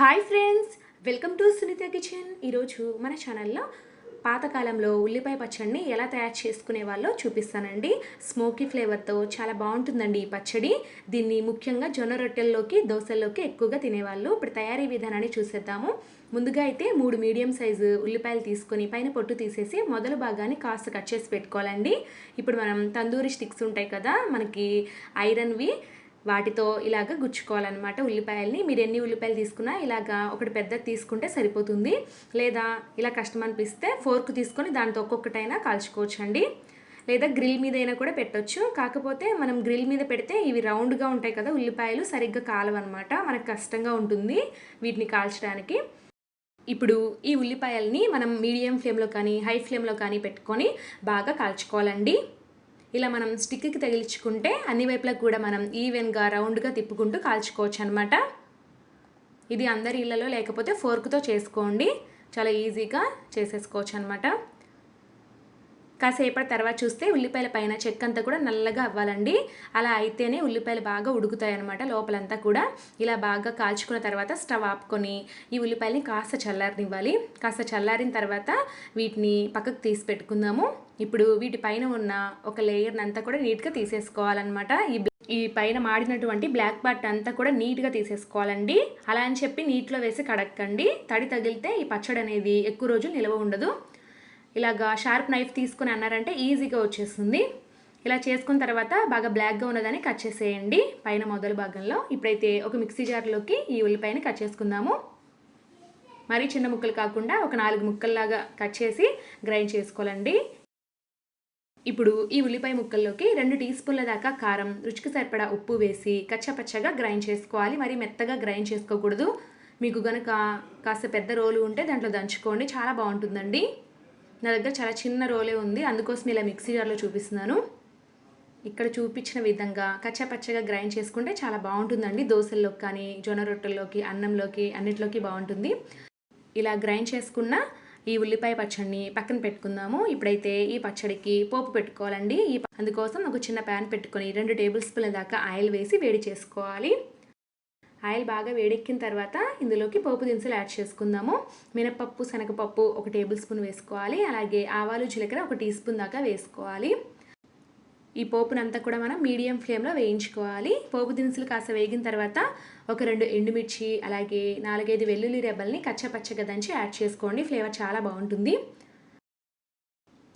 Hi friends, welcome to Sunitha kitchen. ఈరోజు మన ఛానల్లో పాతకాలంలో ఉల్లిపాయ పచ్చడిని ఎలా తయారు చేసుకునే వాళ్ళో చూపిస్తానండి. స్మోకీ ఫ్లేవర్తో చాలా బాగుంటుందండి ఈ పచ్చడి. దీన్ని ముఖ్యంగా జొన్న రొట్టెల్లోకి, దోశల్లోకి ఎక్కువగా తినేవాళ్ళు. ఇప్పుడు తయారీ విధానాన్ని చూసేద్దాము. ముందుగా అయితే 3 మీడియం సైజు ఉల్లిపాయలు తీసుకొని పైన పొట్టు తీసేసి మొదలు భాగాన్ని కాస్త కట్ చేసి పెట్టుకోవాలండి. ఇప్పుడు మనం తందూరి స్టిక్స్ ఉంటాయి కదా, మనకి ఐరన్వి, వాటితో ఇలాగ గుచ్చుకోవాలన్నమాట ఉల్లిపాయల్ని. మీరు ఎన్ని ఉల్లిపాయలు తీసుకున్నా ఇలాగా ఒకటి పెద్దది తీసుకుంటే సరిపోతుంది. లేదా ఇలా కష్టం అనిపిస్తే ఫోర్క్ తీసుకొని దాంతో ఒక్కొక్కటైనా కాల్చుకోవచ్చు అండి. లేదా గ్రిల్ మీద అయినా కూడా పెట్టొచ్చు. కాకపోతే మనం గ్రిల్ మీద పెడితే ఇవి రౌండ్గా ఉంటాయి కదా ఉల్లిపాయలు, సరిగ్గా కాలవన్నమాట. మనకు కష్టంగా ఉంటుంది వీటిని కాల్చడానికి. ఇప్పుడు ఈ ఉల్లిపాయల్ని మనం మీడియం ఫ్లేమ్లో కానీ హై ఫ్లేమ్లో కానీ పెట్టుకొని బాగా కాల్చుకోవాలండి. ఇలా మనం స్టిక్కి తగిలించుకుంటే అన్ని వైపులకు కూడా మనం ఈవెన్గా రౌండ్గా తిప్పుకుంటూ కాల్చుకోవచ్చు అనమాట. ఇది అందరి ఇళ్ళలో లేకపోతే ఫోర్క్తో చేసుకోండి, చాలా ఈజీగా చేసేసుకోవచ్చు అనమాట. కాసేపటి తర్వాత చూస్తే ఉల్లిపాయల పైన చెక్కంతా కూడా నల్లగా అవ్వాలండి. అలా అయితేనే ఉల్లిపాయలు బాగా ఉడుకుతాయి అనమాట లోపలంతా కూడా. ఇలా బాగా కాల్చుకున్న తర్వాత స్టవ్ ఆపుకొని ఈ ఉల్లిపాయలని కాస్త చల్లారనివ్వాలి. కాస్త చల్లారిన తర్వాత వీటిని పక్కకు తీసి పెట్టుకుందాము. ఇప్పుడు వీటి పైన ఉన్న ఒక లేయర్ని అంతా కూడా నీట్గా తీసేసుకోవాలన్నమాట. ఈ పైన మాడినటువంటి బ్లాక్ పార్ట్ అంతా కూడా నీట్గా తీసేసుకోవాలండి. అలా అని చెప్పి నీటిలో వేసి కడక్కండి. తడి తగిలితే ఈ పచ్చడి అనేది ఎక్కువ రోజులు నిల్వ ఉండదు. ఇలాగా షార్ప్ నైఫ్ తీసుకుని అన్నారంటే ఈజీగా వచ్చేస్తుంది. ఇలా చేసుకున్న తర్వాత బాగా బ్లాక్గా ఉన్నదాన్ని కట్ చేసేయండి పైన మొదలు భాగంలో. ఇప్పుడైతే ఒక మిక్సీ జార్లోకి ఈ ఉల్లిపాయని కట్ చేసుకుందాము. మరీ చిన్న ముక్కలు కాకుండా ఒక 4 ముక్కల్లాగా కట్ చేసి గ్రైండ్ చేసుకోవాలండి. ఇప్పుడు ఈ ఉల్లిపాయ ముక్కల్లోకి 2 టీ స్పూన్ల దాకా కారం, రుచికి సరిపడా ఉప్పు వేసి కచ్చపచ్చగా గ్రైండ్ చేసుకోవాలి. మరీ మెత్తగా గ్రైండ్ చేసుకోకూడదు. మీకు కనుక కాస్త పెద్ద రోలు ఉంటే దాంట్లో దంచుకోండి, చాలా బాగుంటుందండి. నా దగ్గర చాలా చిన్న రోలే ఉంది, అందుకోసం ఇలా మిక్సీ జార్లో చూపిస్తున్నాను. ఇక్కడ చూపించిన విధంగా కచ్చపచ్చగా గ్రైండ్ చేసుకుంటే చాలా బాగుంటుందండి. దోశల్లోకి కానీ, జొన్న రొట్టెల్లోకి, అన్నంలోకి, అన్నిట్లోకి బాగుంటుంది. ఇలా గ్రైండ్ చేసుకున్న ఈ ఉల్లిపాయ పచ్చడిని పక్కన పెట్టుకుందాము. ఇప్పుడైతే ఈ పచ్చడికి పోపు పెట్టుకోవాలండి. అందుకోసం ఒక చిన్న ప్యాన్ పెట్టుకొని 2 టేబుల్ స్పూన్ల దాకా ఆయిల్ వేసి వేడి చేసుకోవాలి. ఆయిల్ బాగా వేడెక్కిన తర్వాత ఇందులోకి పోపు దినుసులు యాడ్ చేసుకుందాము. మినపప్పు, శనగపప్పు 1 టేబుల్ స్పూన్ వేసుకోవాలి. అలాగే ఆవాలు, జీలకర్ర 1 టీ స్పూన్ దాకా వేసుకోవాలి. ఈ పోపునంతా కూడా మనం మీడియం ఫ్లేమ్లో వేయించుకోవాలి. పోపు దినుసులు కాస్త వేగిన తర్వాత ఒక 2 ఎండుమిర్చి, అలాగే 4-5 వెల్లుల్లి రెబ్బల్ని కచ్చపచ్చగా దంచి యాడ్ చేసుకోండి. ఫ్లేవర్ చాలా బాగుంటుంది.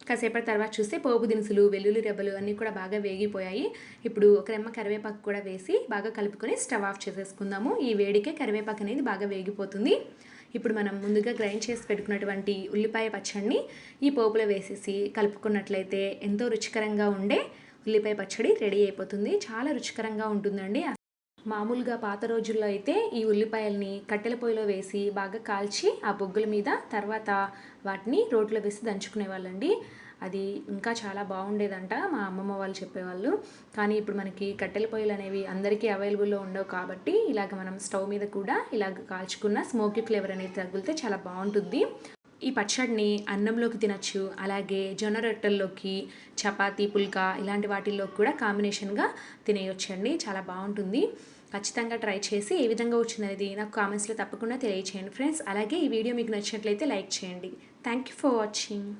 కాసేపటి తర్వాత చూస్తే పోపు దినుసులు, వెల్లుల్లి రెబ్బలు అన్నీ కూడా బాగా వేగిపోయాయి. ఇప్పుడు ఒక రెమ్మ కరివేపాకు కూడా వేసి బాగా కలుపుకొని స్టవ్ ఆఫ్ చేసేసుకుందాము. ఈ వేడికే కరివేపాకు అనేది బాగా వేగిపోతుంది. ఇప్పుడు మనం ముందుగా గ్రైండ్ చేసి పెట్టుకున్నటువంటి ఉల్లిపాయ పచ్చడిని ఈ పోపులో వేసేసి కలుపుకున్నట్లయితే ఎంతో రుచికరంగా ఉండే ఉల్లిపాయ పచ్చడి రెడీ అయిపోతుంది. చాలా రుచికరంగా ఉంటుందండి. మామూలుగా పాత రోజుల్లో అయితే ఈ ఉల్లిపాయల్ని కట్టెల పొయ్యిలో వేసి బాగా కాల్చి ఆ బొగ్గుల మీద తర్వాత వాటిని రోట్లో వేసి దంచుకునే వాళ్ళండి. అది ఇంకా చాలా బాగుండేదంట, మా అమ్మమ్మ వాళ్ళు చెప్పేవాళ్ళు. కానీ ఇప్పుడు మనకి కట్టెల పొయ్యిలు అనేవి అందరికీ అవైలబుల్లో ఉండవు కాబట్టి ఇలాగ మనం స్టవ్ మీద కూడా ఇలాగ కాల్చుకున్న స్మోకీ ఫ్లేవర్ అనేది తగిలితే చాలా బాగుంటుంది. ఈ పచ్చడిని అన్నంలోకి తినచ్చు, అలాగే జొన్న రొట్టెల్లోకి, చపాతీ, పుల్కా ఇలాంటి వాటిల్లోకి కూడా కాంబినేషన్గా తినేయొచ్చండి. చాలా బాగుంటుంది. ఖచ్చితంగా ట్రై చేసి ఏ విధంగా వచ్చిందనేది నాకు కామెంట్స్లో తప్పకుండా తెలియచేయండి ఫ్రెండ్స్. అలాగే ఈ వీడియో మీకు నచ్చినట్లయితే లైక్ చేయండి. Thank you for watching.